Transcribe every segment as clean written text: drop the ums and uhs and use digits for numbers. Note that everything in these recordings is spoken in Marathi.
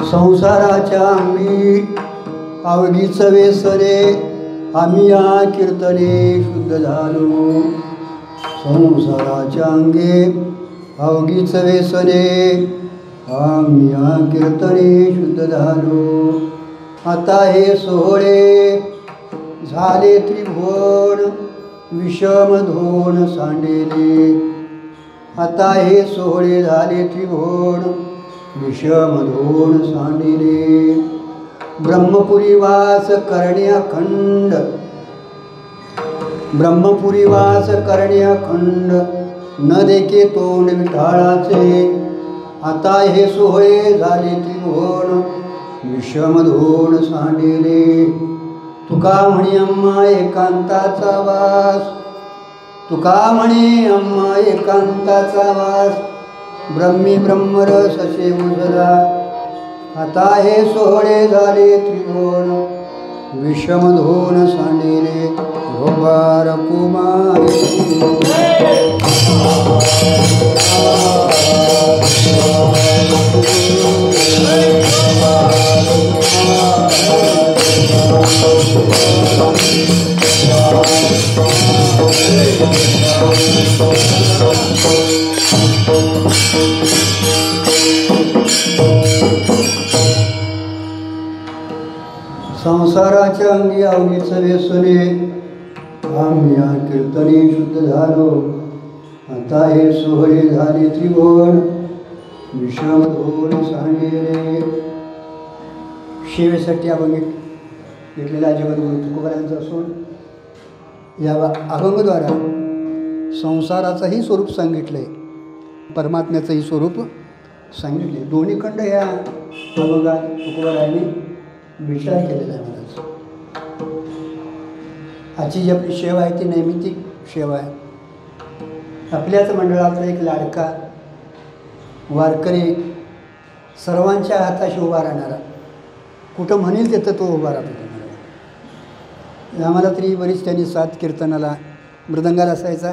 संसाराच्या अंगी अवघीच व्यसने आम्ही या कीर्तने शुद्ध झालो. संसाराच्या अंगी अवघीच व्यसने आम्ही या कीर्तने शुद्ध झालो. आता हे सोहळे झाले त्रिभुवन विषम धोन सांडेले. आता हे सोहळे झाले त्रिभुवन विषम धोन सांडेले. ब्रह्मपुरी वास करणे अखंड ब्रह्मपुरी वास करणे अखंड न देखे तोंड विठाळाचे. आता हे सोहळे झाले त्रिभुवन विषम धोन सांडेले. तुका म्हणे अम्मा एकांताचा वास तुका म्हणे अम्मा एकांताचा वास ब्रह्मी ब्रह्मरस असे उजला. आता हे सोहळे झाले त्रिभुवन विषम धोन सांडेले. गोपार कुमार संसाराच्या अंगी अवघीच व्यसने आम्ही या कीर्तने शुद्ध झालो. आता हे सोहळे झाले त्रिभुवन विषम धोन सांडेले. शिवेसाठी अभंग घेतलेला जगद्गुरु तुकोबारायांचा असून या अभंगद्वारा संसाराचंही स्वरूप सांगितलं आहे, परमात्म्याचंही स्वरूप सांगितले. दोन्ही खंड ह्या अभंगात तुकोबारायांनी विचार केलेला आहे. महाराज आजची जी आपली सेवा आहे ती नैमित्तिक सेवा आहे. आपल्याच मंडळातला एक लाडका वारकरी सर्वांच्या हाताशी उभा राहणारा, कुठं म्हणेल तिथं तो उभा राहतो. आम्हाला तरी बरीच त्यांनी साथ कीर्तनाला मृदंगाला असायचा,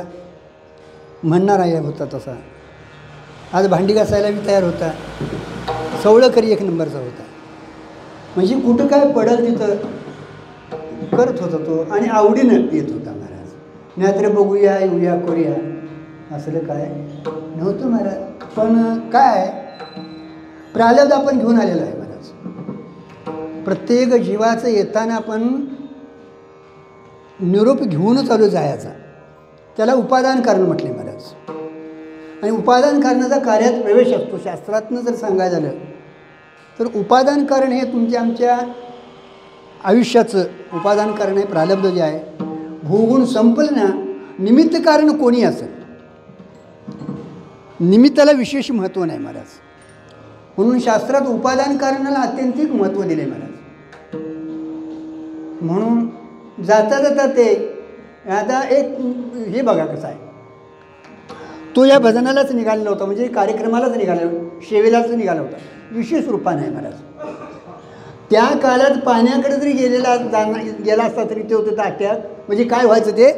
म्हणणारा होता तसा. आज भांडी घासायला बी तयार होता, सवळकरी एक नंबरचा होता. म्हणजे कुठं काय पडल तिथं करत होता तो आणि आवडीनं येत होता महाराज. नाहीतर बघूया येऊया करूया असलं काय नव्हतं महाराज. पण काय प्रालब्ध आपण घेऊन आलेलं आहे महाराज. प्रत्येक जीवाचं येताना आपण निरोप घेऊनच आलो जायचा. त्याला उपादान कारण म्हटले महाराज. आणि उपादान कारणाचा कार्यात प्रवेश असतो. शास्त्रातनं जर सांगायचं झालं तर उपादान कारण हे तुमच्या आमच्या आयुष्याचं उपादान कारण आहे. प्रालब्ध जे आहे भोगून संपलं ना, निमित्त कारण कोणी असेल, निमित्ताला विशेष महत्त्व नाही महाराज. म्हणून शास्त्रात उपादान कारणाला अत्यंतिक महत्त्व दिले महाराज. म्हणून जाता जाता ते आता एक हे बघा कसं आहे, तो या भजनालाच निघाला नव्हता, म्हणजे कार्यक्रमालाच निघाला, सेवेलाच निघाला होता, विशेष रूपाने आहे महाराज. त्या काळात पाण्याकडे जरी गेला असता तरी ते होतं ताट्यात, म्हणजे काय व्हायचं ते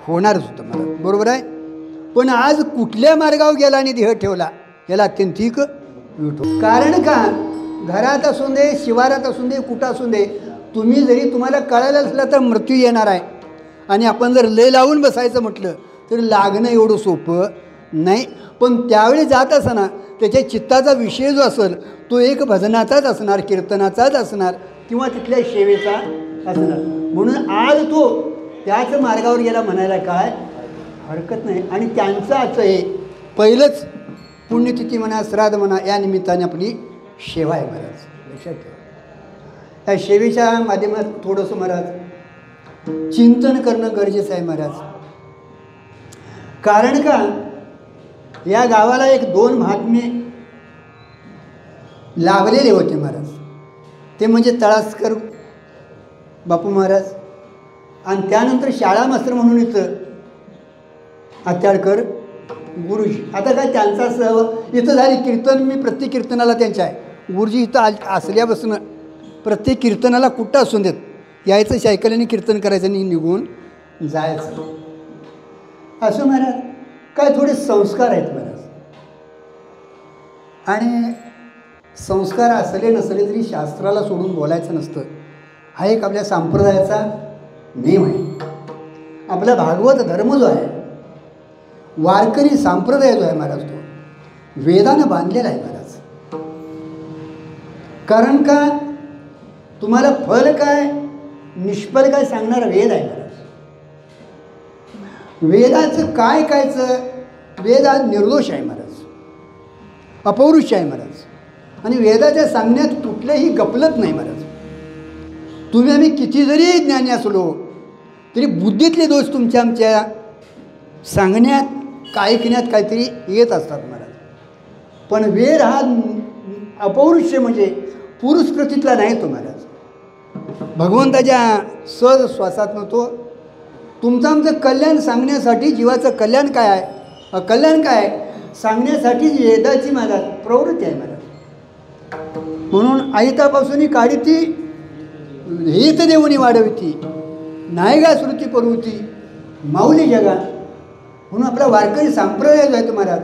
होणारच होतं महाराज. बरोबर आहे. पण आज कुठल्या मार्गावर गेला आणि देह ठेवला याला अत्यंतिक विठो. कारण का घरात असून दे, शिवारात असून दे, कुठं असून दे, तुम्ही जरी तुम्हाला कळायला असलं तर मृत्यू येणार आहे. आणि आपण जर लय लावून बसायचं म्हटलं तर लागणं एवढं सोपं नाही. पण त्यावेळी जात असताना त्याच्या चित्ताचा विषय जो असेल तो एक भजनाचाच असणार, कीर्तनाचाच असणार किंवा तिथल्या सेवेचा असणार. म्हणून आज तो त्याच मार्गावर गेला म्हणायला काय हरकत नाही. आणि त्यांचं असं हे पहिलंच पुण्यतिथी म्हणा, श्राद्ध म्हणा, या निमित्ताने आपली सेवा आहे महाराज. लक्षात ठेवा. त्या सेवेच्या माध्यमात थोडंसं महाराज चिंतन करणं गरजेचं आहे महाराज. कारण का या गावाला एक दोन महात्मे लाभलेले होते महाराज. ते म्हणजे तळासकर बापू महाराज आणि त्यानंतर शाळा मास्तर म्हणून इथं आत्याळकर गुरुजी. आता काय त्यांचा इथं झाली कीर्तन, मी प्रत्येक कीर्तनाला त्यांच्या आहे. गुरुजी इथं असल्यापासून प्रत्येक कीर्तनाला कुठं असून देत यायचं, सायकलीने कीर्तन करायचं आणि निघून जायचं. असं महाराज काय थोडे संस्कार आहेत महाराज. आणि संस्कार असले नसले तरी शास्त्राला सोडून बोलायचं नसतं, हा एक आपल्या संप्रदायाचा नियम आहे. आपला भागवत धर्म जो आहे, वारकरी संप्रदाय जो आहे महाराज, तो वेदानं बांधलेला आहे महाराज. कारण का तुम्हाला फल काय निष्फल काय सांगणारा वेद आहे महाराज. वेदाचं काय कायचं, वेद हा निर्दोष आहे महाराज, अपौरुष आहे महाराज. आणि वेदाच्या सांगण्यात कुठलंही गफलत नाही महाराज. तुम्ही आम्ही किती जरी ज्ञानी असलो तरी बुद्धीतले दोष तुमच्या आमच्या सांगण्यात का ऐकण्यात काहीतरी येत असतात महाराज. पण वेद हा अपौरुष म्हणजे पुरुषकृतीतला नाही तो महाराज. भगवंताच्या सहज श्वासातनं तो तुमचं आमचं कल्याण सांगण्यासाठी, जीवाचं कल्याण काय आहे, अकल्याण काय आहे सांगण्यासाठी वेदाची महाराज प्रवृत्ती आहे महाराज. म्हणून आयतापासून काढी ती हित देऊनी वाढवती, नायगा श्रुती प्रवृत्ती माऊली जगा. म्हणून आपला वारकरी संप्रदाय जो आहे तो महाराज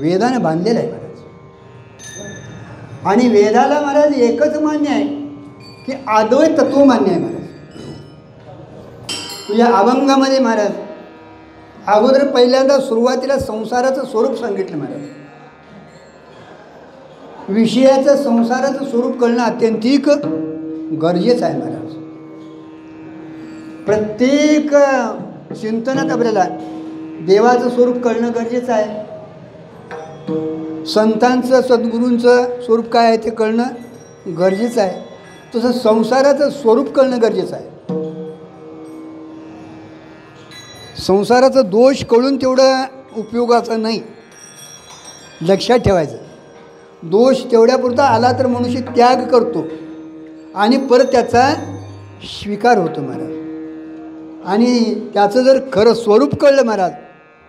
वेदानं बांधलेला आहे महाराज. आणि वेदाला महाराज एकच मान्य आहे की अद्वैत तत्व मान्य आहे महाराज. तुझ्या अभंगामध्ये महाराज अगोदर पहिल्यांदा सुरुवातीला संसाराचं स्वरूप सांगितलं महाराज. विषयाचं संसाराचं स्वरूप कळणं अत्यंतिक गरजेचं आहे महाराज. प्रत्येक चिंतनात आपल्याला देवाचं स्वरूप कळणं गरजेचं आहे. संतांचं सद्गुरूंचं स्वरूप काय आहे ते कळणं गरजेचं आहे. तसं संसाराचं स्वरूप कळणं गरजेचं आहे. संसाराचं दोष कळून तेवढं उपयोगाचं नाही, लक्षात ठेवायचं. दोष तेवढ्यापुरता आला तर मनुष्य त्याग करतो आणि परत त्याचा स्वीकार होतो महाराज. आणि त्याचं जर खरं स्वरूप कळलं महाराज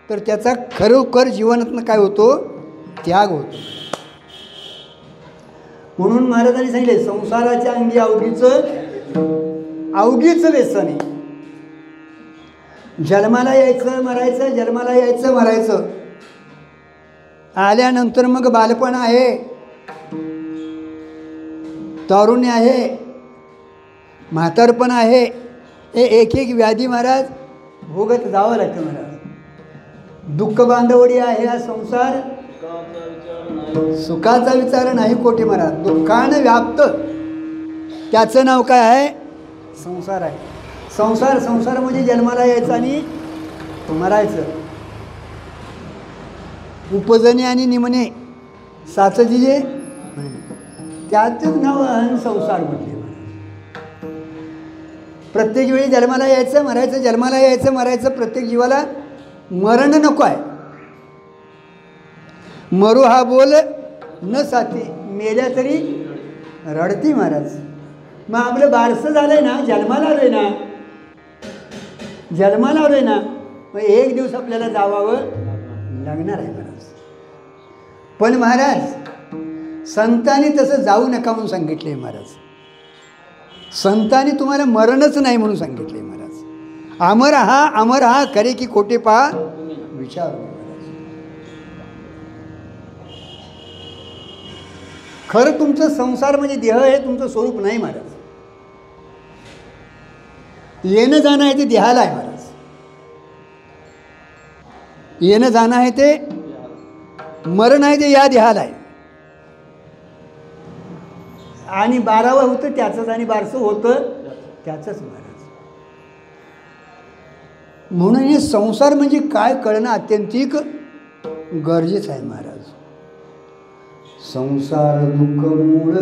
तर त्याचा खरोखर जीवनातनं काय होतो, त्याग होतो. म्हणून महाराजांनी सांगितले संसाराच्या अंगी अवघीचं व्यसन आहे. जन्माला यायचं मरायचं, जन्माला यायचं मरायचं, आल्यानंतर मग बालपण आहे, तारुण्य आहे, म्हातारपण आहे, हे एक एक व्याधी महाराज भोगत जावं लागतं महाराज. दुःख बांधवडी आहे हा संसार, सुखाचा विचार नाही कोटी महाराज. दुःखानं व्याप्त त्याचं नाव काय आहे, संसार आहे. संसार म्हणजे जन्माला यायचं आणि मरायचं. उपजणे आणि निमणे साचजिजे त्याचंच नाव संसार म्हटले. प्रत्येक वेळी जन्माला यायचं मरायचं, जन्माला यायचं मरायचं. प्रत्येक जीवाला मरण नको आहे. मरू हा बोल न साथी, मेल्या तरी रडती महाराज. मग आपलं बारसं झालंय ना, जन्माला आलोय ना, जन्माला आलोय ना, मग एक दिवस आपल्याला जावावं लागणार आहे महाराज. पण महाराज संतांनी तसं जाऊ नका म्हणून सांगितले महाराज. संतांनी तुम्हाला मरणच नाही म्हणून सांगितले महाराज. अमर हा खरे की खोटे पहा विचार. खरं तुमचं संसार म्हणजे देह हे तुमचं स्वरूप नाही महाराज. येणं जाणं आहे ते देहाला आहे महाराज. येणं जाणं आहे ते मरण आहे ते या देहाला आहे. आणि 12वं होतं त्याचंच आणि 1200 होतं त्याचंच महाराज. म्हणून हे संसार म्हणजे काय कळणं अत्यंतिक गरजेचं आहे महाराज. संसार दुःख मूळ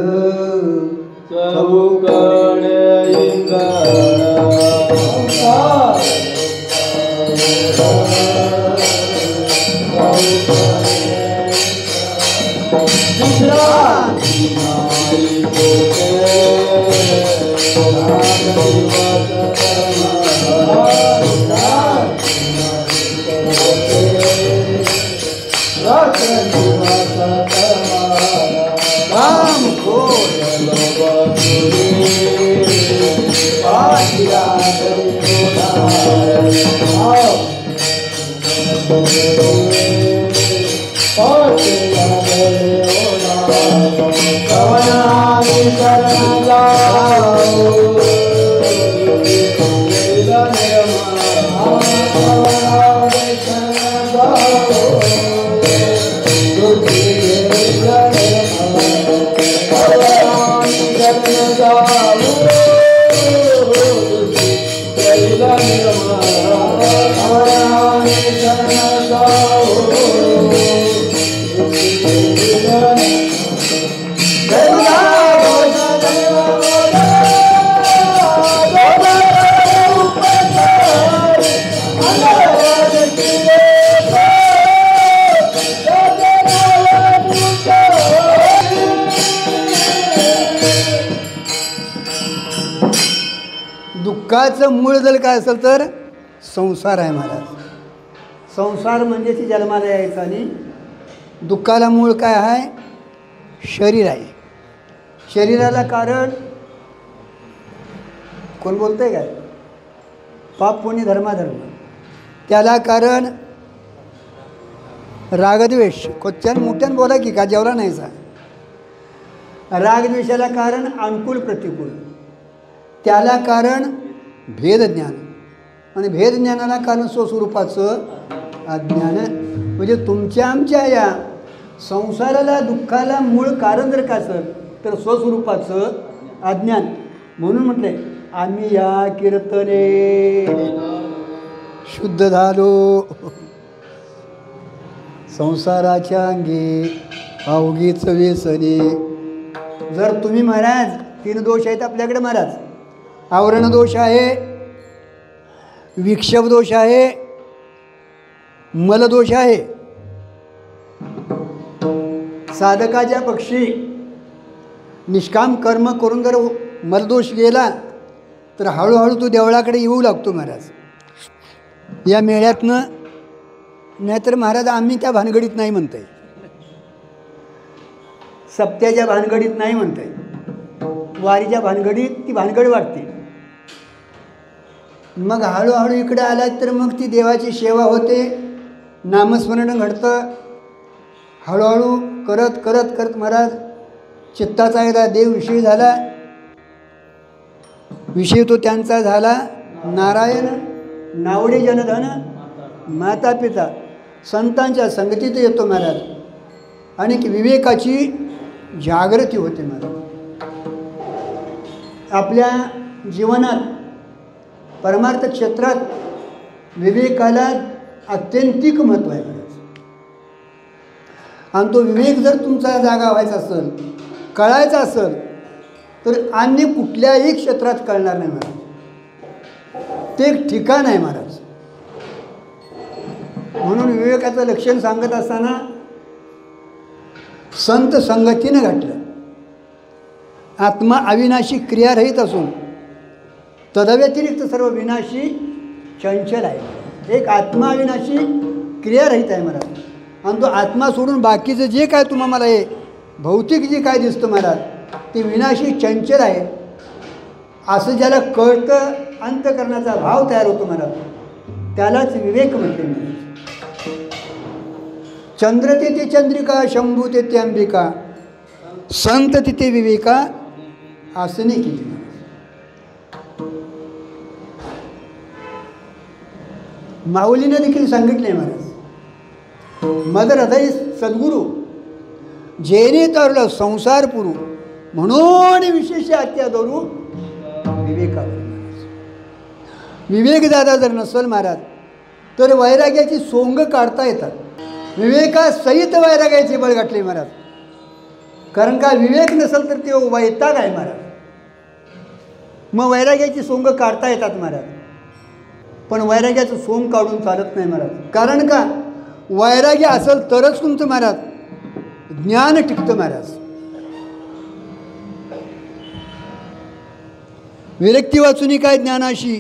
दुःखाचं मूळ जर काय असेल तर संसार आहे महाराज. संसार म्हणजे ती जन्माला यायचं आणि दुःखाला मूळ काय आहे? शरीर आहे. शरीराला कारण कोण बोलतंय काय? पाप पुण्य धर्माधर्म. त्याला कारण रागद्वेष. कोच्यान मोठ्यान बोला की का जेवला नाही सा. रागद्वेषाला कारण अनुकूल प्रतिकूल. त्याला कारण भेदज्ञान आणि भेदज्ञानाला कारण स्वस्वरूपाचं अज्ञान. म्हणजे तुमच्या आमच्या या संसाराला दुःखाला मूळ कारण जर का असेल तर स्वस्वरूपाचं अज्ञान. म्हणून म्हटले आम्ही या कीर्तने शुद्ध झालो. संसाराच्या अंगी अवघीच व्यसने. जर तुम्ही महाराज 3 दोष आहेत आपल्याकडे महाराज. आवरण दोष आहे, विक्षेप दोष आहे, मलदोष आहे. साधकाच्या पक्षी निष्काम कर्म करून जर मलदोष गेला तर हळूहळू तो देवळाकडे येऊ लागतो महाराज या मेळ्यातनं. नाहीतर महाराज आम्ही त्या भानगडीत नाही म्हणताय, सप्त्याच्या भानगडीत नाही म्हणताय, वारीच्या भानगडीत ती भानगड वाटते. मग हळूहळू इकडे आलात तर मग ती देवाची सेवा होते, नामस्मरण घडतं. हळूहळू करत करत करत महाराज चित्ताचा एकदा देव विषय झाला. विषय तो त्यांचा झाला नारायण. नावडे जनधन माता पिता संतांच्या संगतीत येतो महाराज. आणि विवेकाची जागृती होते महाराज. आपल्या जीवनात परमार्थ क्षेत्रात विवेकाला अत्यंतिक महत्त्व आहे महाराज. आणि तो विवेक जर तुमचा जागा व्हायचा असेल, कळायचा असेल तर अन्य कुठल्याही क्षेत्रात कळणार नाही महाराज. ते एक ठिकाण आहे महाराज. म्हणून विवेकाचं लक्षण सांगत असताना संत संगतीनं घातलं. आत्मा अविनाशी क्रियारहित असून तदव्यतिरिक्त सर्व विनाशी चंचल आहे. एक आत्मा अविनाशी क्रियारहित आहे महाराज. आणि तो आत्मा सोडून बाकीचं जे काय तुम्हाला मला हे भौतिक जे काय दिसतं महाराज ते विनाशी चंचल आहे. असं ज्याला कळतं अंतःकरणाचा भाव तयार होतो महाराज त्यालाच विवेक म्हणते महाराज. चंद्र तिथे चंद्रिका, शंभू तेथे अंबिका, संत तिथे विवेका आसने केली. माऊलीनं देखील सांगितले महाराज, मद हृदय सद्गुरू जेने तरलं संसार पुरू म्हणून विशेष हत्या धरू विवेकावर. विवेक दादा जर नसेल महाराज तर वैराग्याची सोंग काढता येतात. विवेकासहित वैराग्याचे बळ गाठले महाराज. कारण का विवेक नसेल तर ते वैताग आहे महाराज. मग वैराग्याची सोंग काढता येतात महाराज, पण वैराग्याचं सोंग काढून चालत नाही महाराज. कारण का वैराग्य असेल तरच तुमचं महाराज ज्ञान टिकतं महाराज. विरक्ती वाचून काय ज्ञानाशी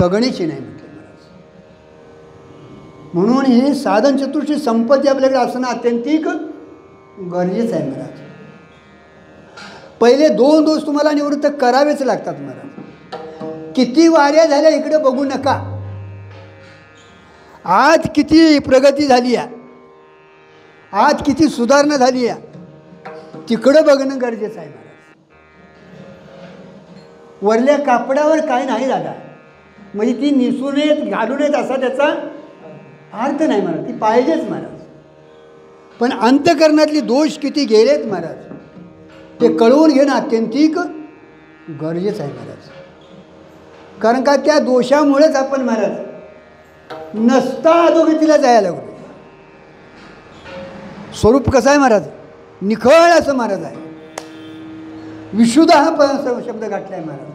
तगणीची नाही म्हटलं महाराज. म्हणून हे साधन चतुष्टी संपत्ती आपल्याकडे असणं अत्यंतिक गरजेचं आहे महाराज. पहिले 2 दोष तुम्हाला निवृत्त करावेच लागतात महाराज. किती वाऱ्या झाल्या इकडे बघू नका. आज किती प्रगती झाली आहे, आज किती सुधारणा झाली आहे, तिकडं बघणं गरजेचं आहे महाराज. वरल्या कापडावर काय नाही दादा म्हणजे ती निसू नयेत घालू नयेत असा त्याचा अर्थ नाही महाराज. ती पाहिजेच महाराज. पण अंतःकरणातले दोष किती गेलेत महाराज ते कळवून घेणं अत्यंतिक गरजेचं आहे महाराज. कारण का त्या दोषामुळेच आपण महाराज नसता अधोगतीला जायला लागलो. स्वरूप कसं आहे महाराज? निखळ असं महाराज आहे. विशुद्ध हा शब्द गाठला आहे महाराज.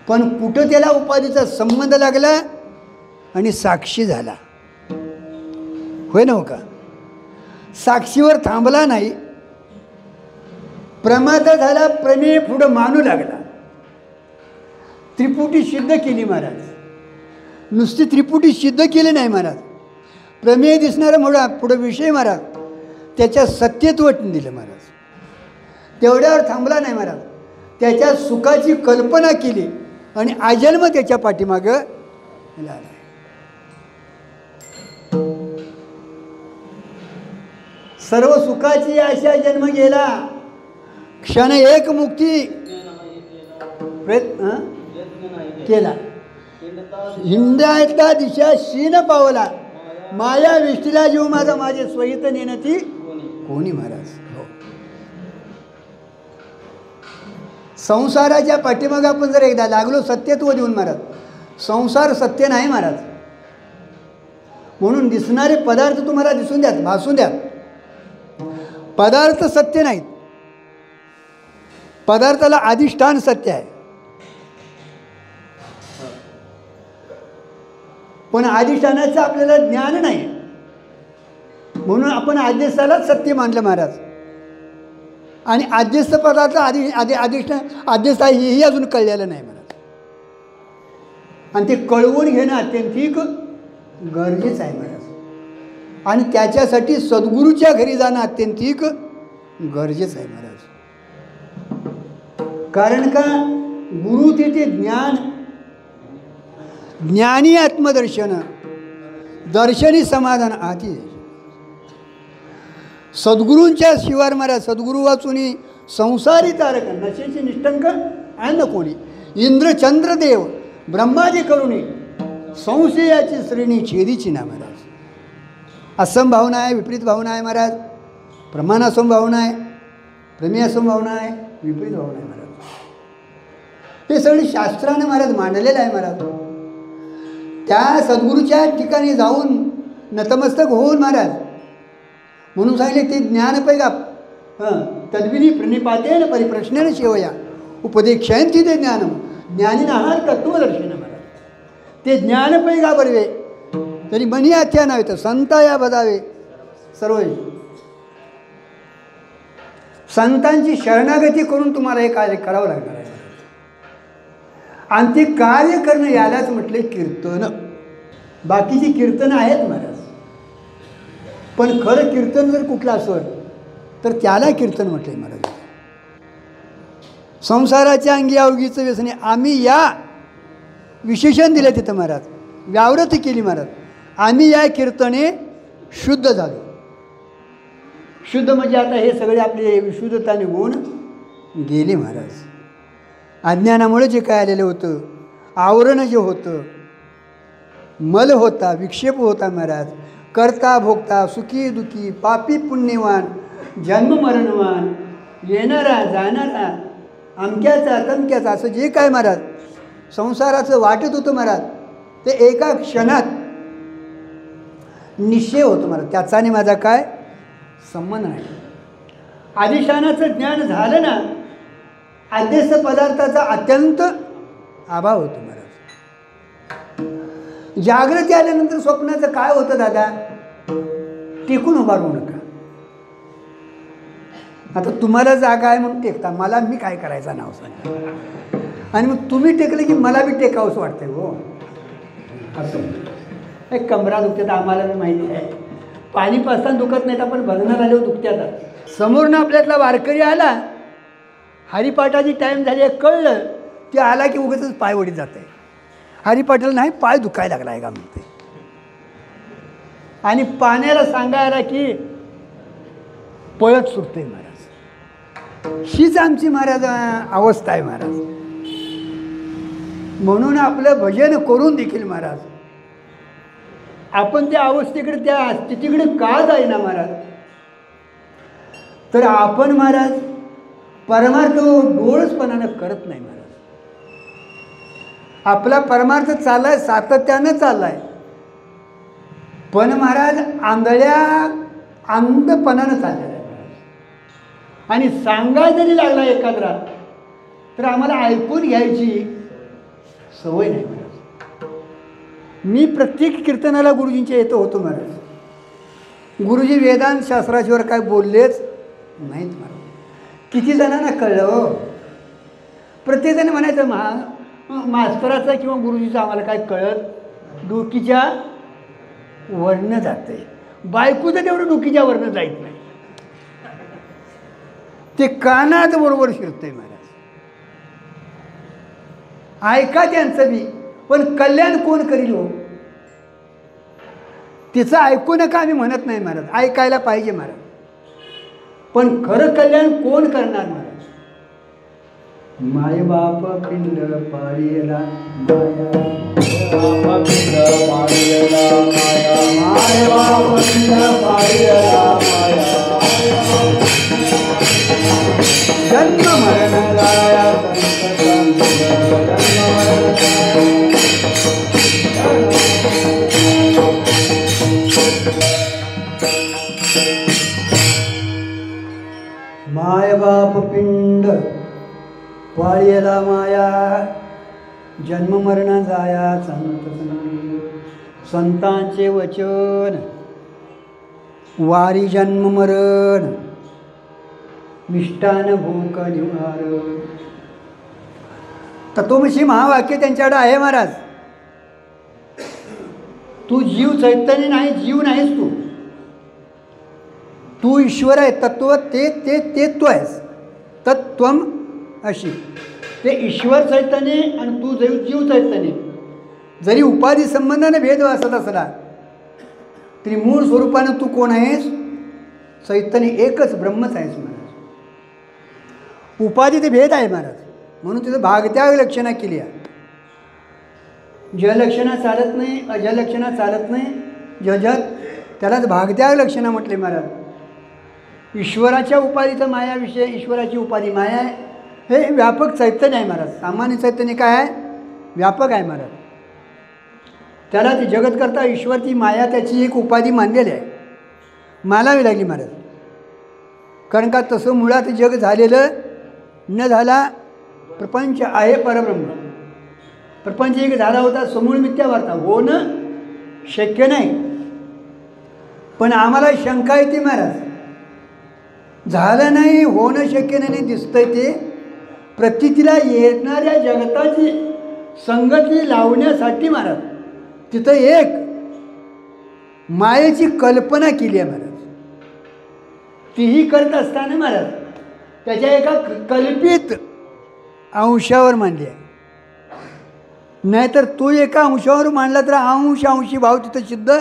पण कुठं त्याला उपाधीचा संबंध लागला आणि साक्षी झाला. होय ना हो का? साक्षीवर थांबला नाही, प्रमाद झाला, प्रमेय पुढं मानू लागला. त्रिपुटी सिद्ध केली महाराज. नुसती त्रिपुटी सिद्ध केली नाही महाराज, प्रमेय दिसणारा मुळा पुढं विषय महाराज त्याच्या सत्यत्व दिलं महाराज. तेवढ्यावर थांबला नाही महाराज, त्याच्या सुखाची कल्पना केली आणि आजन्म त्याच्या पाठीमागं लागला. सर्व सुखाची आशा जन्म गेला, क्षण एक मुक्ती प्रयत्न केला. हिंदायता दिशा शीन पावला, माया विष्टीला जीव माझा माझे स्वहित नेनती कोणी महाराज. हो, संसाराच्या पाठीमागे आपण जर एकदा लागलो सत्यत्व देऊन महाराज, संसार सत्य नाही महाराज. म्हणून दिसणारे पदार्थ तुम्हाला दिसून द्यात, भासून द्यात, पदार्थ सत्य नाहीत. पदार्थाला अधिष्ठान सत्य आहे, पण अधिष्ठानाचं आपल्याला ज्ञान नाही, म्हणून आपण आद्यस्थालाच सत्य मानलं महाराज. आणि आद्यस्थ पदार्थ अधिष्ठान आद्यस्थ आहे हेही अजून कळलेलं नाही महाराज. आणि ते कळवून घेणं अत्यंतिक गरजेचं आहे महाराज. आणि त्याच्यासाठी सद्गुरूच्या घरी जाणं अत्यंतिक गरजेचं आहे महाराज. कारण का गुरु तिथे ज्ञान, ज्ञानी आत्मदर्शन, दर्शनी समाधान आधी. सद्गुरूंच्या शिवार महाराज, सद्गुरू वाचुनी संसारी तारक नशेची निष्ठंक अन्न कोणी. इंद्र चंद्रदेव ब्रह्मादी करुणी संशयाची श्रेणी छेदीची ना महाराज. असम भावना आहे, विपरीत भावना आहे महाराज, प्रमाणासम भावना आहे, प्रमेयासम भावना आहे, विपरीत भावना आहे महाराज. हे सगळे शास्त्राने महाराज मांडलेलं आहे महाराज. त्या सद्गुरूच्या ठिकाणी जाऊन नतमस्तक होऊन महाराज, म्हणून सांगितले ते ज्ञान पैगा तद्विनी प्रणिपातेन परिप्रश्नेन शेवया उपदेक्षयंती ते ज्ञानम ज्ञानीन आहार तत्वदर्शन महाराज. ते ज्ञान पैगा बरवे तरी मनी आथ्या नावे तर संता या बदावे सर्व. संतांची शरणागती करून तुम्हाला हे कार्य करावं लागणार आहे. आणि ते कार्य करणं यालाच म्हटले कीर्तन. बाकीची कीर्तन आहेत महाराज, पण खरं कीर्तन जर कुठलं असेल तर त्याला कीर्तन म्हटलंय महाराज. संसाराच्या अंगी अवघीचं व्यसने आम्ही या विशेषण दिलं तिथं महाराज, व्यावृत्त केली महाराज. आम्ही या कीर्तने शुद्ध झालो. शुद्ध म्हणजे आता हे सगळे आपले विशुद्धता निघून गेले महाराज. अज्ञानामुळे जे काय आलेलं होतं, आवरण जे होतं, मल होता, विक्षेप होता महाराज, करता भोगता, सुखी दुखी, पापी पुण्यवान, जन्म मरणवान, येणारा जाणारा, अमक्याचा तमक्याचा, असं जे काय महाराज संसाराचं वाटत होतं महाराज, ते एका क्षणात निश्चय होतो महाराज. त्याचा आणि माझा काय संबंध नाही. अधिष्ठानाचं ज्ञान झालं ना, आद्यस्थ पदार्थाचा अत्यंत अभाव होतो महाराज. जागृती आल्यानंतर स्वप्नाचं काय होतं दादा, टेकून उभा राहू नका. आता तुम्हाला जागा आहे म्हणून टेकता, मला मी काय करायचं नाव सांगा. आणि मग तुम्ही टेकले की मला बी टेकावंसं वाटतंय. हो असं एक कमरा दुखतात आम्हाला बी माहिती आहे. पाणी पाचताना दुखत नाहीत, आपण भजनात आल्यावर दुखत्यात. समोरनं आपल्यातला वारकरी आला, हरिपाठाची टाईम झाली आहे कळलं की आला की उगाचच पाय वडीत जात आहे. हरिपाठाला नाही, पाय दुखायला लागला आहे का म्हणते. आणि पाण्याला सांगायला की पळत सुटते महाराज. हीच आमची महाराज अवस्था आहे महाराज. म्हणून आपलं भजन करून देखील महाराज आपण त्या अवस्थेकडे, त्या स्थितीकडे का जाईना महाराज, तर आपण महाराज परमार्थ डोळसपणानं करत नाही महाराज. आपला परमार्थ चाललाय, सातत्यानं चाललाय, पण महाराज अंधपणानं चाललेला आहे महाराज. आणि सांगायला जरी लागला एखादा तर आम्हाला ऐकून घ्यायची सवय नाही महाराज. मी प्रत्येक कीर्तनाला गुरुजींच्या येतो होतो महाराज. गुरुजी वेदांत शास्त्राशिवाय काय बोललेच नाहीत महाराज. किती जणांना कळलं हो. प्रत्येकजण म्हणायचं मास्तराचा किंवा गुरुजीचा आम्हाला काय कळत, डोकीच्या वरनं जाते. बायकोचं तेवढं डोकीच्या वरनं जायत नाही, ते कानात बरोबर शिरतंय महाराज. ऐका त्यांचं बी, पण कल्याण कोण करील हो? तिचं ऐकू नका आम्ही म्हणत नाही महाराज, ऐकायला पाहिजे महाराज, पण खरं कल्याण कोण करणार महाराज? माय बाप पिंड पाळीला माया, माय बाप पिंड पाळीला माया, जन्म मरण लाया माय बाप पिंड पाळीला माया, जन्म मरण जाया संत संगी. संतांचे वचन वारी जन्म मरण, मिष्टान भूक निवार. तत्वमसी महावाक्य त्यांच्याकडे आहे महाराज. तू जीव चैतन्य नाही, जीव नाहीस तू, तू ईश्वर आहे. तत्व ते तू आहेस. तत्त्वम अशी ते ईश्वर चैतन्य आणि तू जीव चैतन्य. जरी उपाधी संबंधाने भेद असत असला तरी मूळ स्वरूपानं तू कोण आहेस? चैतन्य एकच ब्रह्मच आहेस महाराज. उपाधी ते भेद आहे महाराज, म्हणून तिथं भागत्याग लक्षणा केली आहे. जलक्षणा चालत नाही, अजलक्षणा चालत नाही, जजत त्यालाच भागत्याग लक्षणा म्हटले महाराज. ईश्वराच्या उपाधीचं मायाविषय, ईश्वराची उपाधी माया आहे. हे व्यापक चैतन्य आहे महाराज. सामान्य चैतन्य काय आहे? व्यापक आहे महाराज. त्याला ती जगत करता ईश्वर, ती माया त्याची एक उपाधी मानलेली आहे, मानावी लागली महाराज. कारण का तसं मुळात जग झालेलं न झाला, प्रपंच आहे परब्रह्म. प्रपंच एक झाला होता, समूळ मिथ्या वार्ता, होणं शक्य नाही. पण आम्हाला शंका येते महाराज, झालं नाही, होणं शक्य नाही, दिसतंय ते. प्रतीतीला येणाऱ्या जगताची संगती लावण्यासाठी महाराज तिथं एक मायेची कल्पना केली आहे महाराज. तीही करत असताना महाराज त्याच्या एका कल्पित अंशावर मांडली आहे. नाहीतर तो एका अंशावर मांडला तर अंशी भाव तिथं सिद्ध.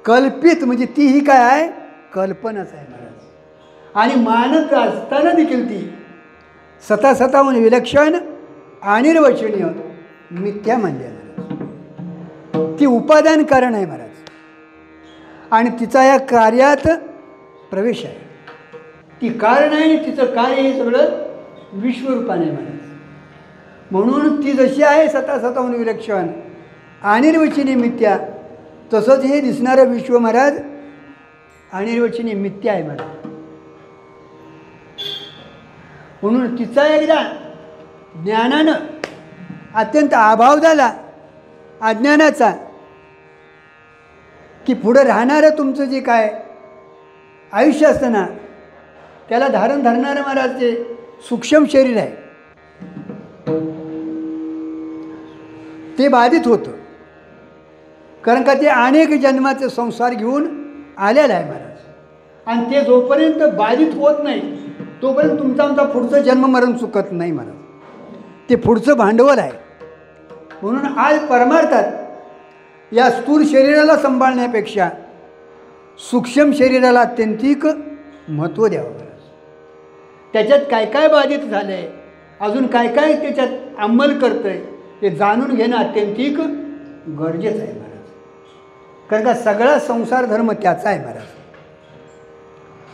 कल्पित म्हणजे तीही काय आहे? कल्पनाच आहे महाराज. आणि मानत असताना देखील ती स्वतःहून विलक्षण अनिर्वचनीय मिथ्या मानली आहे महाराज. ती उपादान कारण आहे महाराज, आणि तिचा या कार्यात प्रवेश आहे. ती कारण आहे आणि तिचं कार्य हे सगळं विश्वरूपाने आहे महाराज. म्हणून ती जशी आहे स्वतःहून विलक्षण अनिर्वचनीय मिथ्या, तसंच हे दिसणारं विश्व महाराज अनिर्वचनीय मिथ्या आहे महाराज. म्हणून तिचा एकदा ज्ञानानं अत्यंत अभाव झाला अज्ञानाचा, की पुढं राहणारं तुमचं जे काय आयुष्य असतं ना, त्याला धारण धरणारं महाराज ते सूक्ष्म शरीर आहे, ते बाधित होतं. कारण का ते अनेक जन्माचे संसार घेऊन आलेला आहे महाराज. आणि ते जोपर्यंत बाधित होत नाही तोपर्यंत तुमचा आमचा पुढचं जन्म मरण चुकत नाही महाराज. ते पुढचं भांडवल आहे. म्हणून आज परमार्थात या स्थूल शरीराला सांभाळण्यापेक्षा सूक्ष्म शरीराला अत्यंतिक महत्त्व द्यावं महाराज. त्याच्यात काय काय बाधित झालं आहे, अजून काय काय त्याच्यात अंमल करतं आहे, ते जाणून घेणं अत्यंतिक गरजेचं आहे महाराज. कारण का सगळा संसार धर्म त्याचा आहे महाराज.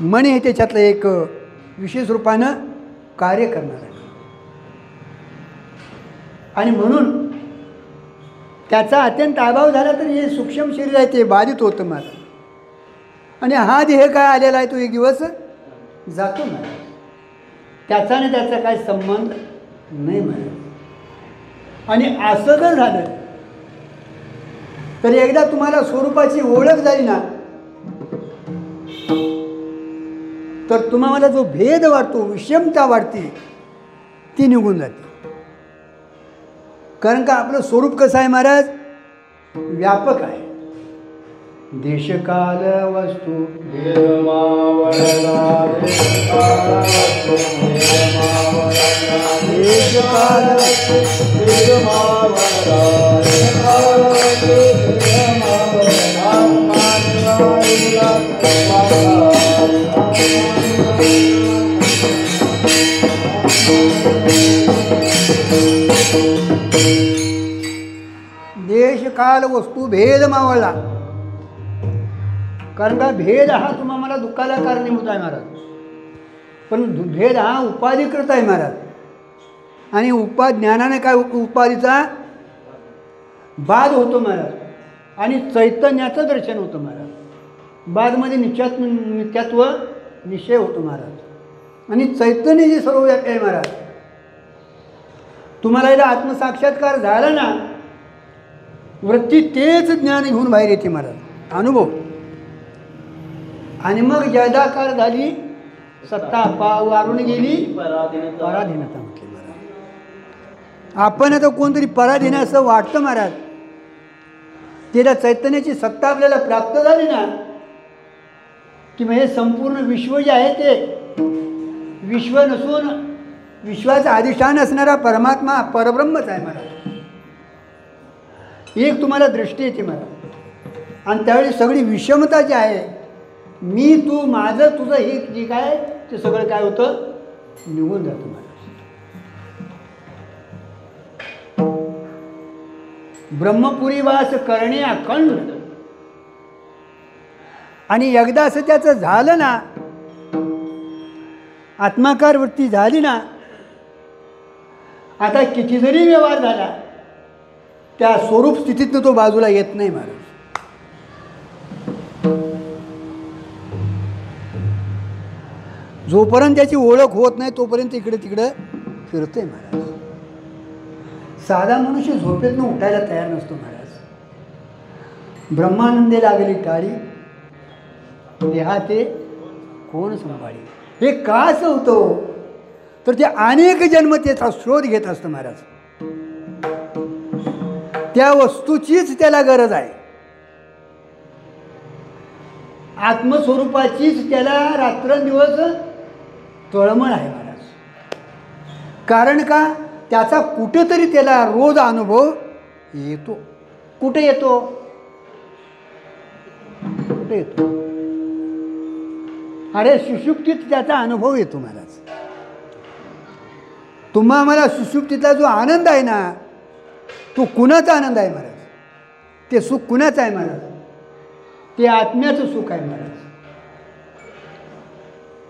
मन हे त्याच्यातलं एक विशेष रूपानं कार्य करणार आहे. आणि म्हणून त्याचा अत्यंत अभाव झाला तर हे सूक्ष्म शरीर आहे ते बाधित होतं महाराज. आणि हा देह काय आलेला आहे तो एक दिवस जातो महाराज. त्याचा आणि त्याचा काय संबंध नाही महाराज. आणि असं जर झालं तर एकदा तुम्हाला स्वरूपाची ओळख झाली ना, तर तुम्हाला जो भेद वाटतो, विषमता वाटते, ती निघून जाते. कारण का आपलं स्वरूप कसं आहे महाराज? व्यापक आहे. देशकाल वस्तू देश काल वस्तू भेद मावळला. कारण का भेद हा तुम्हाला दुःखाला कारणीभूत आहे महाराज. पण भेद हा उपाधिकृत आहे महाराज. आणि ज्ञानाने काय उपाधीचा बाद होतो महाराज. आणि चैतन्याचं दर्शन होतं महाराज. बादमध्ये नित्यात्व निश्चय होतो महाराज. आणि चैतन्य जे सर्व व्याप्य आहे महाराज. तुम्हाला एकदा आत्मसाक्षात्कार झाला ना, वृत्ती तेच ज्ञान घेऊन बाहेर येते महाराज. अनुभव. आणि मग जयदाकार झाली, सत्ता वारून गेली, पराधीनता म्हटली महाराज. आपण आता कोणतरी पराधीन असं वाटतं महाराज. त्याला चैतन्याची सत्ता आपल्याला प्राप्त झाली ना, की म्हणजे संपूर्ण विश्व जे आहे ते विश्व नसून विश्वाचं अधिष्ठान असणारा परमात्मा परब्रह्मच आहे महाराज. एक तुम्हाला दृष्टी येते महाराज. आणि त्यावेळी सगळी विषमता जी आहे, मी तू माझं तुझं हे जे काय ते सगळं काय होतं, निघून जातं महाराज. ब्रह्मपुरी वास करणे अखंड. आणि एकदा असं त्याचं झालं ना, आत्माकार वृत्ती झाली ना, आता किती जरी व्यवहार झाला त्या स्वरूप स्थितीतनं तो बाजूला येत नाही महाराज. जोपर्यंत त्याची ओळख होत नाही तोपर्यंत इकडे तिकडं फिरतोय महाराज. साधा मनुष्य झोपेतनं उठायला तयार नसतो महाराज. ब्रह्मानंदे लागली टाळी, देहाते कोण संभाळी. हे का असं होतं? तर ते अनेक जन्म त्याचा शोध घेत असतं महाराज. त्या वस्तूचीच त्याला गरज आहे. आत्मस्वरूपाचीच त्याला रात्रंदिवस तळमळ आहे महाराज. कारण का? त्याचा कुठेतरी त्याला रोज अनुभव येतो. कुठे येतो? कुठे येतो? अरे सुषुप्तीत त्याचा अनुभव येतो महाराज. तुम्हा आम्हाला सुषुप्तीतला जो आनंद आहे ना, तो कुणाचा आनंद आहे महाराज? ते सुख कुणाचं आहे महाराज? ते आत्म्याचं सुख आहे महाराज.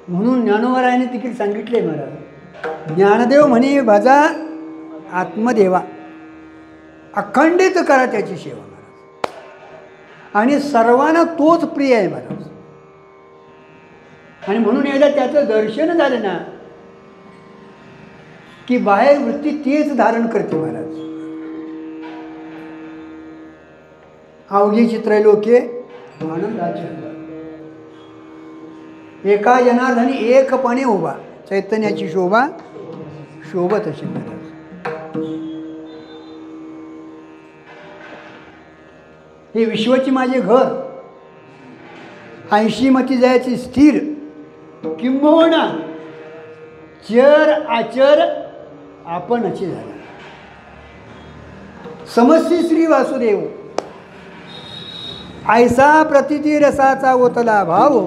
म्हणून ज्ञानोबरायाने तिकीट सांगितले महाराज, ज्ञानदेव म्हणे भजा आत्मदेवा, अखंडित करा त्याची सेवा महाराज. आणि सर्वांना तोच प्रिय आहे महाराज. आणि म्हणून एकदा त्याचं दर्शन झालं ना, की बाहेर वृत्ती तेच धारण करते महाराज. अवघी त्रैलोक्ये आनंदाचे, एका जनार्दनी एकपणे उभा, चैतन्याची शोभा शोभत असे महाराज. हे विश्वाची माझे घर, 80 मती जायची स्थिर, किंबहुना चर आचर आपणची झाला. समस्ती श्री वासुदेव, ऐसा प्रतिती रसाचा ओतला भाव,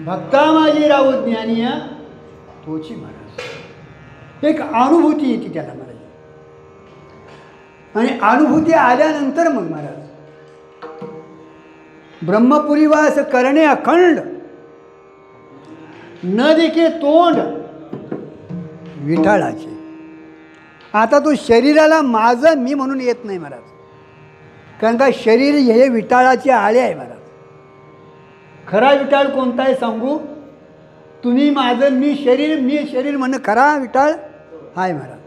भक्ता माझी राव ज्ञानिया तोची महाराज. एक अनुभूती येते त्याला महाराज. आणि अनुभूती आल्यानंतर मग महाराज ब्रह्मपुरीवास करणे अखंड, न देखे तोंड विठाळाचे. आता तो शरीराला माझं मी म्हणून येत नाही महाराज. कारण का शरीर हे विटाळाचे आळे आहे महाराज. खरा विटाळ कोणता आहे सांगू? तुम्ही माझं मी शरीर म्हणणं खरा विटाळ आहे महाराज.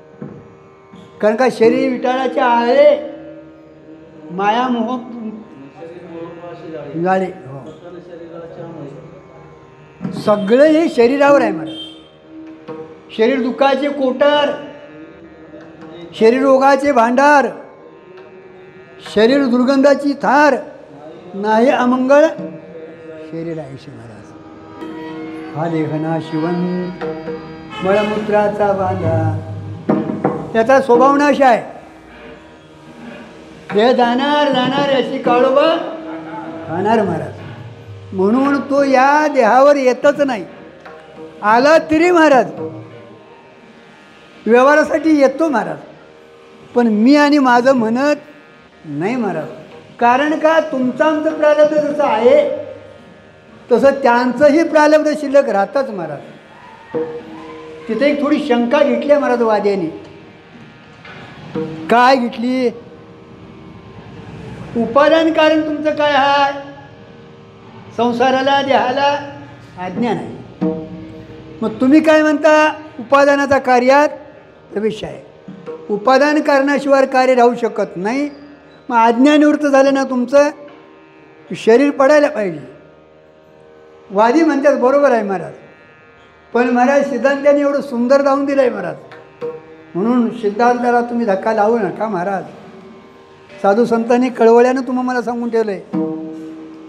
कारण का शरीर विटाळाचे आळे, मायामोह झाले. हो, सगळं हे शरीरावर आहे महाराज. शरीर दुःखाचे कोटर, शरीर रोगाचे भांडार, शरीर दुर्गंधाची थार, नाही अमंगळ शरीर आयुष्य महाराज. हा लेखना शिवंत मळमूत्राचा बांधा, त्याचा स्वभाव नाश आहे. देह जाणार जाणार अशी काळोबा खाणार महाराज. म्हणून तो या देहावर येतच नाही. आला तरी महाराज व्यवहारासाठी येतो महाराज, पण मी आणि माझं म्हणत नाही महाराज. कारण का तुमचं आमचं प्रारब्ध जसं आहे तसं त्यांचंही प्रारब्ध शिल्लक राहतच महाराज. तिथे एक थोडी शंका घेतली आहे महाराज वाद्याने. काय घेतली? उपादान कारण तुमचं काय आहे? संसाराला देहाला अज्ञान आहे. मग तुम्ही काय म्हणता? उपादानाचा कार्यात प्रवेश आहे. उपादान कारणाशिवाय कार्य राहू शकत नाही. मग अज्ञानिवृत्त झालं ना तुमचं, शरीर पडायला पाहिजे. वादी म्हणतात बरोबर आहे महाराज, पण महाराज सिद्धांताने एवढं सुंदर दावून दिलं आहे महाराज. म्हणून सिद्धांताला तुम्ही धक्का लावू नका महाराज. साधू संतांनी कळवळ्यानं तुम्हाला मला सांगून ठेवलं आहे.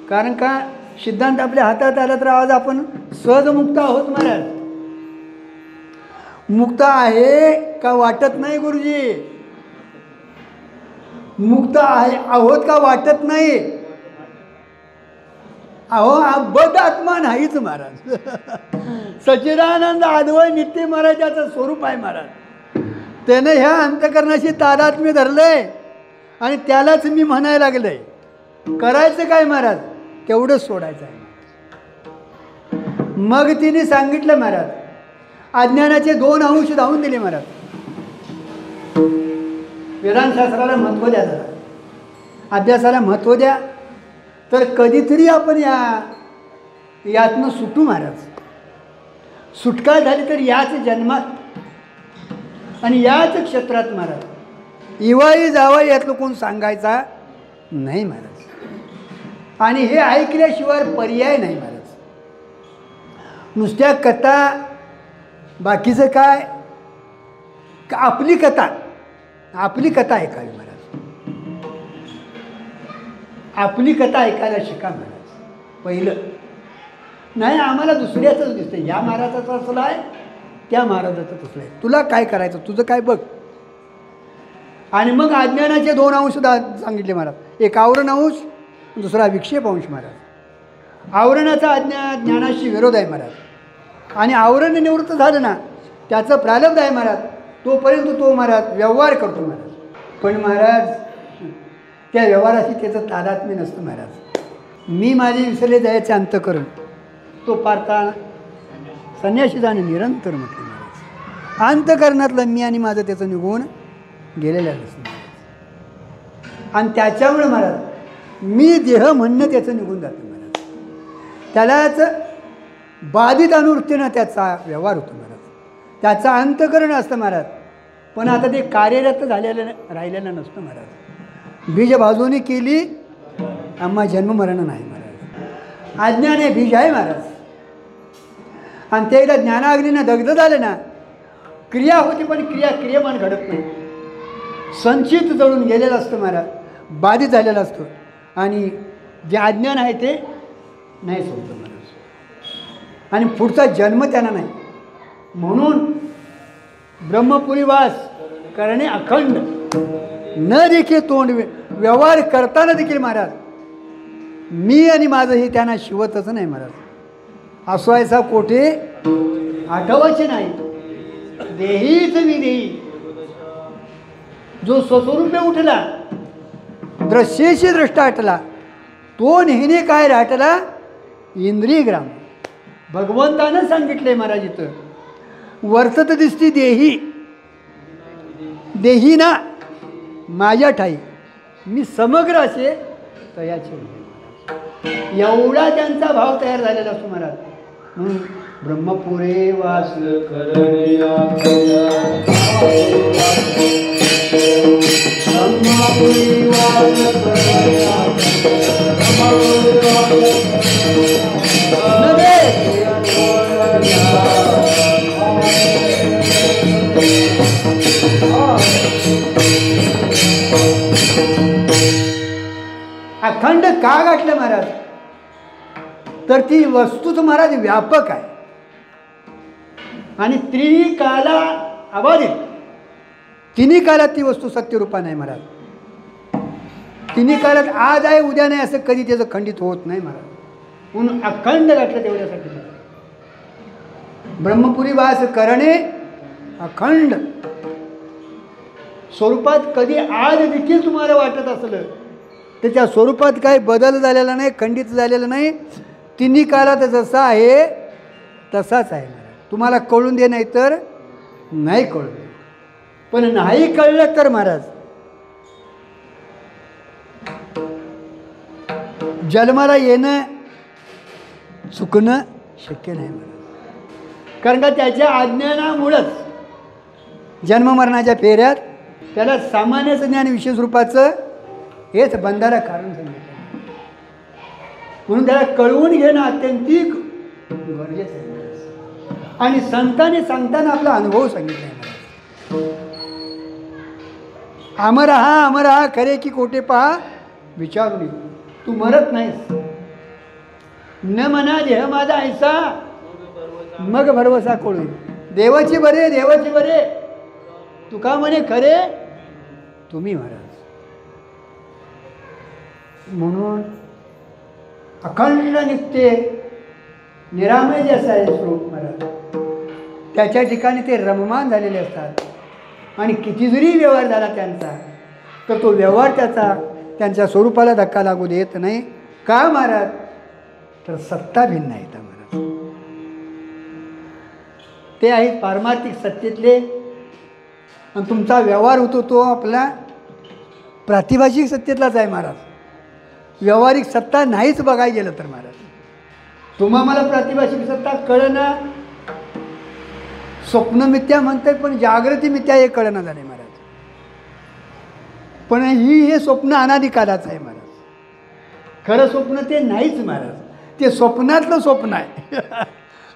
कारण का सिद्धांत आपल्या हातात आला तर आज आपण सहज मुक्त आहोत महाराज. मुक्त आहे का वाटत नाही गुरुजी? मुक्त आहे आहोत का वाटत नाही? अहो बद आत्मा नाहीच महाराज. सच्चिदानंद अद्वय नित्य महाराजाचं स्वरूप आहे महाराज. त्याने ह्या अंतकरणाशी तादात्म्य धरलंय आणि त्यालाच मी म्हणायला लागलंय. करायचं काय महाराज? तेवढंच सोडायचं आहे. मग तिने सांगितलं महाराज, अज्ञानाचे 2 अंश धावून दिले महाराज. वेदांतशास्त्राला महत्त्व द्या, जरा अभ्यासाला महत्त्व द्या, तर कधीतरी आपण यातनं सुटू महाराज. सुटका झाली तर याच जन्मात आणि याच क्षेत्रात महाराज. इवाई जावाई यातलं कोण सांगायचा नाही महाराज. आणि हे ऐकल्याशिवाय पर्याय नाही महाराज. नुसत्या कथा, बाकीचं काय? आपली कथा ऐकावी महाराज. आपली कथा ऐकायला शिका महाराज पहिलं. नाही आम्हाला दुसऱ्याचंच दिसतं, या महाराजाचं असलं आहे, त्या महाराजाचं तसलं आहे. तुला काय करायचं तुझं काय बघ. आणि मग अज्ञानाचे 2 अंश सांगितले महाराज. एक आवरण अंश, दुसरा विक्षेप अंश महाराज. आवरणाचा ज्ञानाशी विरोध आहे महाराज. आणि आवरण निवृत्त झालं ना त्याचं प्रारब्ध आहे महाराज. तोपर्यंत तो महाराज व्यवहार करतो महाराज. पण महाराज त्या व्यवहाराशी त्याचं तादात्म्य नसतं महाराज. मी माझे विसरले जायचे अंतकरण तो पारता संन्याशी जाणे निरंतर म्हटलं महाराज. अंतकरणातलं मी आणि माझं त्याचं निघून गेलेलं नसतं. आणि त्याच्यामुळे महाराज मी देह म्हणणं त्याचं निघून जातं महाराज. त्यालाच बाधित अनुवृत्तीनं त्याचा व्यवहार होतो महाराज. त्याचं अंतकरण असतं महाराज. पण आता ते कार्यरत झालेलं राहिलेलं नसतं महाराज. बीज भाजवणी केली आम्हा जन्ममरण नाही महाराज. अज्ञान हे बीज आहे महाराज. आणि ते एकदा ज्ञानाग्नीनं दग्ध झालं ना, क्रिया होती पण क्रियमान घडत नाही. संचित जळून गेलेलं असतं महाराज, बाधित झालेलं असतं. आणि जे अज्ञान आहे ते नाही सोडतं महाराज. आणि पुढचा जन्म त्यांना नाही. म्हणून ब्रह्मपुरी वास करणे अखंड न देखील तोंड व्यवहार करताना देखील महाराज मी आणि माझं हे त्यांना शिवतच नाही महाराज. असवायचा कोठे आठवायचे नाही. देहीच मी देही. जो स्वस्वरूपे उठला दृश्येशी दृष्टा हटला, तो नेहमी काय राहटला इंद्रिय ग्राम. भगवंतानं सांगितलंय महाराज इथं, वर्तत दिसती देही देही ना माझ्या ठाई मी समग्र असे तयाचे. एवढा त्यांचा भाव तयार झालेला असतो महाराज. म्हणून ब्रह्मपुरे वास करण्या का गाठलं महाराज? तर ती वस्तूच महाराज व्यापक आहे आणि त्रिकाला अबाधित. तिन्ही काळात ती वस्तू सत्यरूपा नाही महाराज. तिन्ही काळात आज आहे उद्या नाही असं कधी त्याचं खंडित होत नाही महाराज. म्हणून अखंड गाठलं तेवढ्यासाठी. ब्रह्मपुरी वास करणे अखंड स्वरूपात. कधी आज देखील तुम्हाला वाटत असलं तर त्या स्वरूपात काही बदल झालेला नाही, खंडित झालेलं नाही. तिन्ही काळात जसा आहे तसाच आहे महाराज. तुम्हाला कळून दे नाही तर नाही कळून दे. पण नाही कळलं तर महाराज जन्माला येणं चुकणं शक्य नाही महाराज. कारण का त्याच्या अज्ञानामुळंच जन्ममरणाच्या फेऱ्यात त्याला सामान्य ज्ञान विशेष रूपाचं हेच बंधाला कारण सांगितलं. म्हणून त्याला कळवून घेणं अत्यंतिक गरजेचं आहे. आणि संतांनी सांगताना आपला अनुभव सांगितला आहे. अमर हा खरे की खोटे पहा विचारू नये. तू मरत नाहीस. न म्हणा देह माझा ऐसा मग भरवसा कोळी. देवाची बरे देवाची बरे तुका म्हणे खरे तुम्ही महाराज. म्हणून अखंड नित्य निरामय जे असं आहे स्वरूप महाराज त्याच्या ठिकाणी ते रममान झालेले असतात. आणि किती जरी व्यवहार झाला त्यांचा तर तो व्यवहार त्यांच्या स्वरूपाला धक्का लागू देत नाही. का महाराज? तर सत्ता भिन्न आहेत महाराज. ते आहेत पारमार्थिक सत्तेतले. आणि तुमचा व्यवहार होतो तो आपला प्रातिभाषिक सत्तेतलाच आहे महाराज. व्यावहारिक सत्ता नाहीच बघायला गेलं तर महाराज. तुम्हा मला प्रातिभाषिक सत्ता कळना. स्वप्न मिथ्या म्हणतात पण जागृती मिथ्या हे कळना झाले महाराज. पण हे स्वप्न अनादिकालाचं आहे महाराज. खरं स्वप्न ते नाहीच महाराज. ते स्वप्नातलं स्वप्न आहे.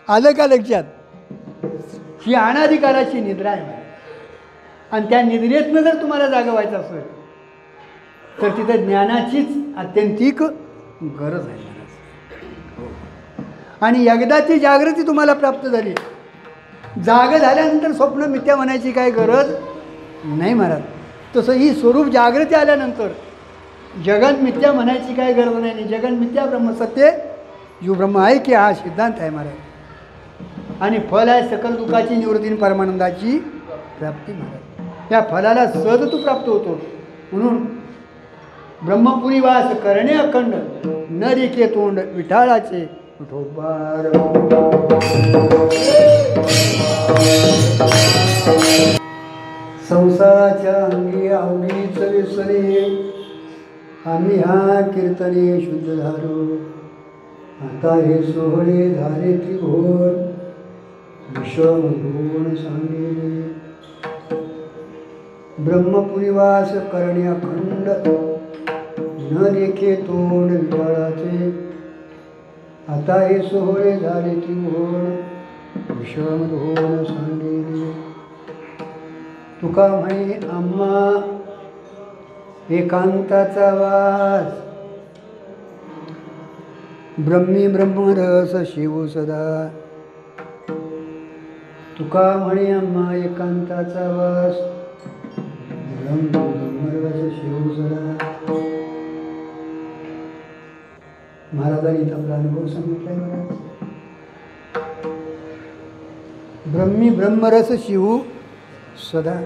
आलं का लक्षात? ही अनादिकालाची निद्रा आहे महाराज. आणि त्या निद्रेतनं जर तुम्हाला जागा व्हायचं असेल तर तिथं ज्ञानाचीच अत्यंतिक गरज आहे महाराज. आणि एकदाची जागृती तुम्हाला प्राप्त झाली. जाग झाल्यानंतर स्वप्न मिथ्या म्हणायची काय गरज नाही महाराज. तसं ही स्वरूप जागृती आल्यानंतर जगन मिथ्या म्हणायची काय गरज नाही. जगन मिथ्या ब्रह्मसत्य जो ब्रह्म आहे की हा सिद्धांत आहे महाराज. आणि फल आहे सकल दुःखाची निवृत्ती परमानंदाची प्राप्ती महाराज. त्या फलाला सहज तू प्राप्त होतो. म्हणून ब्रह्मपुरी वास करणे अखंड न रेखे तोंड विठाळाचे विठोबार. संसाराच्या अंगी आवडीच विसरे आम्ही हा कीर्तने शुद्ध धारो. आता हे सोहळे झाले त्रिभुवन विश्वमधून सांगिले. ब्रह्मपुरीवास करणे अखंड न देखे तोंड विठाळाचे. आता हे सोहळे झाले त्रिभुवन विश्वमधून सांगिले. तुका म्हणे आम्हा एकांताचा वास ब्रह्मी ब्रह्मरस शिव सदा. तुका म्हणे आम्हा एकांताचा वास ब्रह्मी ब्रह्मरस शिव सदा. महाराजांनी आपला अनुभव सांगितलाय महाराज. ब्रह्मी ब्रह्मरस शिव सदा.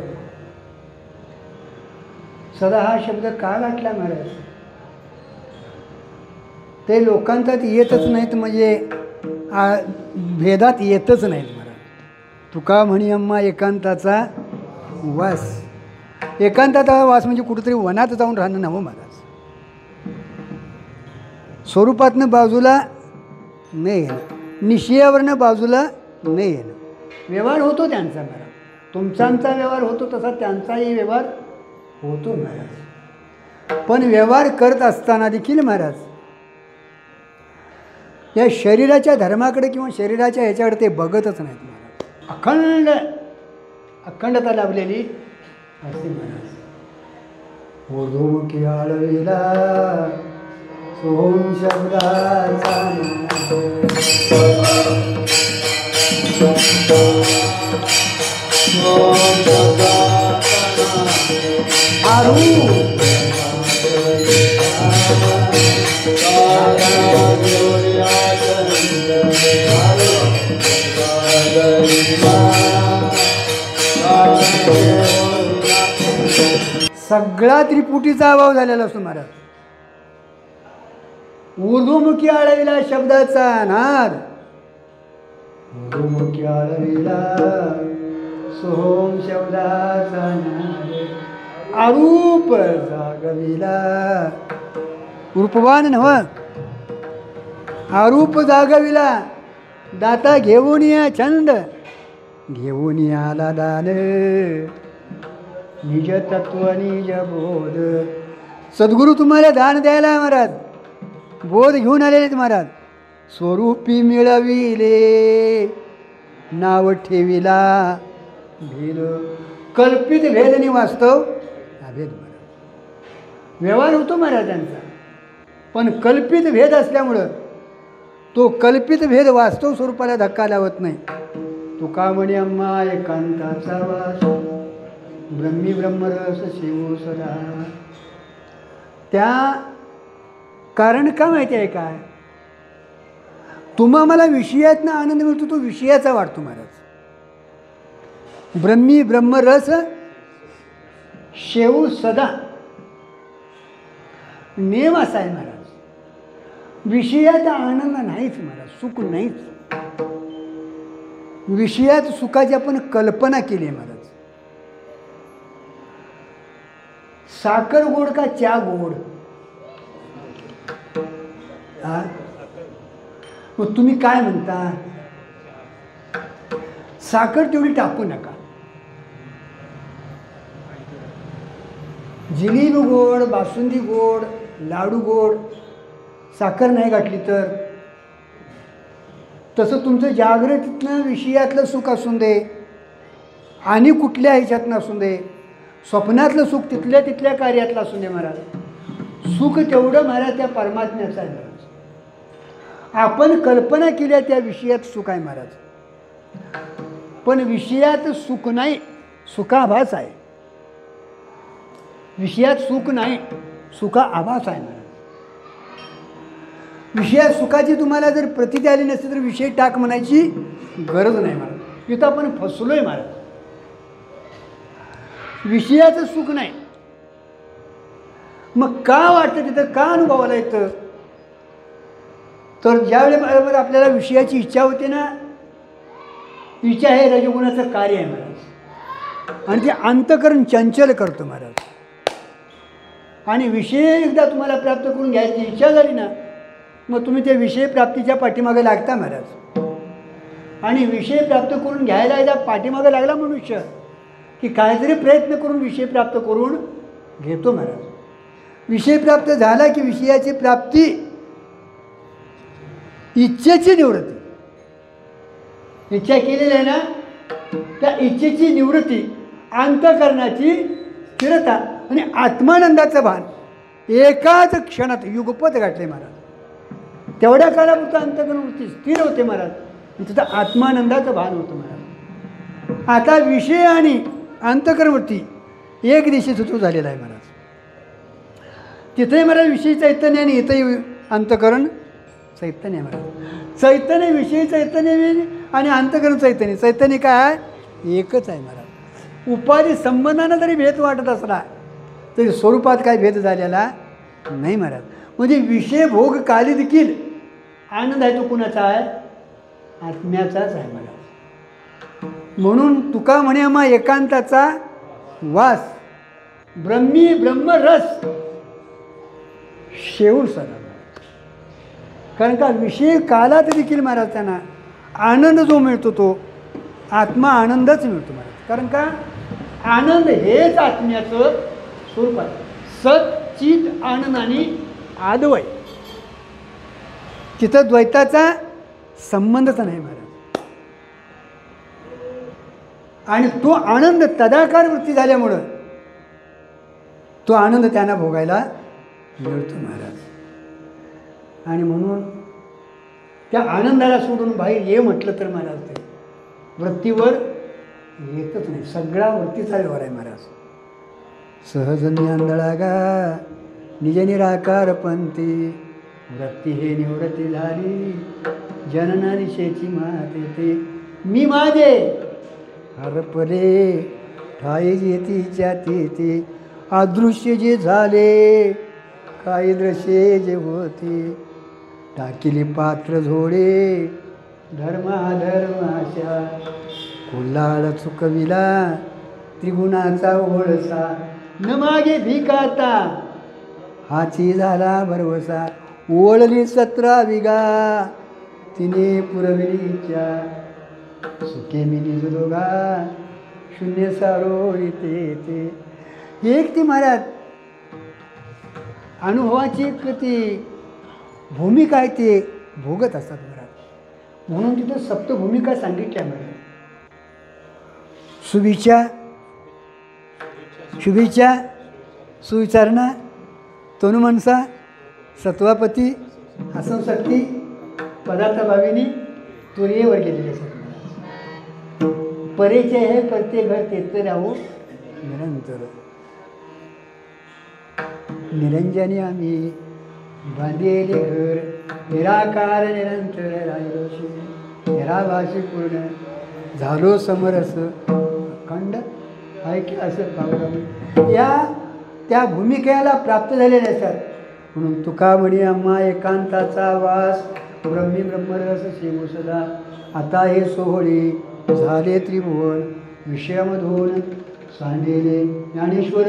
सदा हा शब्द का गाठला महाराज? ते लोकांतात येतच नाहीत म्हणजे भेदात येतच नाहीत महाराज. तुका म्हणी अम्मा एकांताचा वास. एकांताचा वास म्हणजे कुठेतरी वनात जाऊन राहणं नवं महाराज. स्वरूपातनं बाजूला नाही येणं, निश्चयावरनं बाजूला नाही येणं. व्यवहार होतो त्यांचा महाराज. तुमचांचा व्यवहार होतो तसा त्यांचाही व्यवहार होतो महाराज. पण व्यवहार करत असताना देखील महाराज या शरीराच्या धर्माकडे किंवा शरीराच्या ह्याच्याकडे ते बघतच नाहीत महाराज. अखंडता लाभलेली असते महाराज. ऊर्ध्वमुखी आळवीला सोहम शब्दाचा सगळा त्रिपुटीचा अभाव झालेला असतो महाराज. ऊर्ध्वमुखी आळविला शब्दाचा नाद, ऊर्ध्वमुखी आळविला सोहम शब्दाचा नाद, अरूप जागविला. रूपवान नव्ह, अरूप जागविला. दाता घेऊन या छंद, घेऊन आला दान, निज तत्व निज बोध. सद्गुरू तुम्हाला दान द्यायला महाराज, बोध घेऊन आलेले महाराज. स्वरूपी मिळविले नाव ठेविला भेद, कल्पित भेद आणि वास्तव हा भेद महाराज. व्यवहार होतो महाराजांचा, पण कल्पित भेद असल्यामुळं तो कल्पित भेद वास्तव स्वरूपाला धक्का लावत नाही. तुका म्हणे अम्मा एकांताचा वास, ब्रह्मी ब्रह्मरस शिव सदा. त्या कारण का माहिती आहे काय, तुम्हा मला विषयातनं आनंद मिळतो, तो विषयाचा वाटतो महाराज. ब्रह्मी ब्रह्मरस शेव सदा नेम असा आहे महाराज. विषयात आनंद नाहीच महाराज, सुख नाहीच. विषयात सुखाची आपण कल्पना केली आहे महाराज. साखर गोड का चहा गोड, हा मग तुम्ही काय म्हणता, साखर तेवढी टाकू नका. जिलेबी गोड, बासुंदी गोड, लाडू गोड, साखर नाही घातली तर. तसं तुमचं जागृतीतनं विषयातलं सुख असून दे आणि कुठल्या ह्याच्यातनं असून दे, स्वप्नातलं सुख तिथल्या तिथल्या कार्यातलं असून दे महाराज, सुख तेवढं महाराज त्या परमात्म्याचं आहे महाराज. आपण कल्पना केल्या त्या विषयात सुख आहे महाराज, पण विषयात सुख नाही, सुखाभास आहे. विषयात सुख नाही, सुखाभास आहे महाराज. विषयात सुखाची तुम्हाला जर प्रतीती आली नसती तर विषय टाक म्हणायची गरज नाही महाराज. तिथं आपण फसलोय महाराज. विषयाचं सुख नाही, मग का वाटतं तिथं, का अनुभवाला येतं, तर ज्यावेळी बरोबर आपल्याला विषयाची इच्छा होते ना, इच्छा हे रजगुणाचं कार्य आहे महाराज, आणि ते अंतकरण चंचल करतो महाराज. आणि विषय एकदा तुम्हाला प्राप्त करून घ्यायची इच्छा झाली ना, मग तुम्ही त्या विषय प्राप्तीच्या पाठीमागे लागता महाराज. आणि विषय प्राप्त करून घ्यायला एकदा पाठीमागे लागला मनुष्य की काहीतरी प्रयत्न करून विषय प्राप्त करून घेतो महाराज. विषय प्राप्त झाला की विषयाची प्राप्ती, इच्छेची निवृत्ती. इच्छा केलेली आहे ना, त्या इच्छेची निवृत्ती, अंतःकरणाची स्थिरता आणि आत्मानंदाचं भान एकाच क्षणात युगपत गाठले महाराज. तेवढ्या काळापुरतं अंतःकरण वृत्ती स्थिर होते महाराज, तिथं आत्मानंदाचं भान होतं महाराज. आता विषय आणि अंतःकरण वृत्ती एक दिशेत सुरू झालेला आहे महाराज. तिथेही महाराज विषयी चैतन्य आणि इथंही अंतःकरण चैतन्य महाराज. चैतन्य विषयी चैतन्य आणि अंतःकरण चैतन्य, चैतन्य काय आहे, एकच आहे महाराज. उपाधी संबंधानं जरी भेद वाटत असला तरी स्वरूपात काय भेद झालेला नाही महाराज. म्हणजे विषय भोग काली देखील आनंद आहे तो कुणाचा आहे, आत्म्याचाच आहे महाराज. म्हणून तुका म्हणे मा एकांताचा वास, ब्रह्मी ब्रह्मरस शेव सदा. कारण का विषय कालात देखील महाराज त्यांना आनंद जो मिळतो तो आत्मा आनंदच मिळतो महाराज. कारण का आनंद हेच आत्म्याचं स्वरूप आहे. सत चित आनंद आणि आदवय, तिथं द्वैताचा संबंधच नाही महाराज. आणि तो आनंद तदाकार वृत्ती झाल्यामुळं तो आनंद त्यांना भोगायला मिळतो महाराज. आणि म्हणून त्या आनंदाला सोडून बाहेर ये म्हटलं तर महाराज ते वृत्तीवर येतच नाही. सगळा वृत्तीचा व्यवहार आहे महाराज. सहज आंधळा गा निज निराकार पंथी वृत्ती हे निवृत्ती झाली जनना दिशेची माते ते मी माझे हरपले ठाई जेतीच्या ते अदृश्य जे झाले काही दृश्ये जे होते टाकिले पात्र झोडे धर्माधर्माच्या कोल्हाळ चुकविला त्रिगुणाचा ओळसा न मागे भिकाता हाची झाला भरवसा ओळली 17 विगा तिने पुरविलीच्या सुखे मी निजलोगा शून्य सारो ते एक ती महाराज अनुभवाची एक ती भूमिका आहे ते भोगत असतात महाराज. म्हणून तिथं सप्तभूमिका सांगितल्या महाराज. शुभेच्छा सुविचारणा तनुमनसा सत्वापती असंशक्ती पदार्थभाविनी तुरीयेवर गेलेले असतात. परेचे हे परते घर तेथे राहू निरंतर निरंजनी आम्ही बांधलेले घर निराकार निरंतर राहिलोशी निराभाषी पूर्ण झालो समरस अखंड आहे की असं पावलं. या त्या भूमिकेला प्राप्त झालेल्या असतात. म्हणून तुका म्हणी आम्हा एकांताचा वास ब्रह्मी ब्रह्मरस शिव सदा आता हे सोहळे झाले त्रिभुवन विषयामधून सांडेले ज्ञानेश्वर.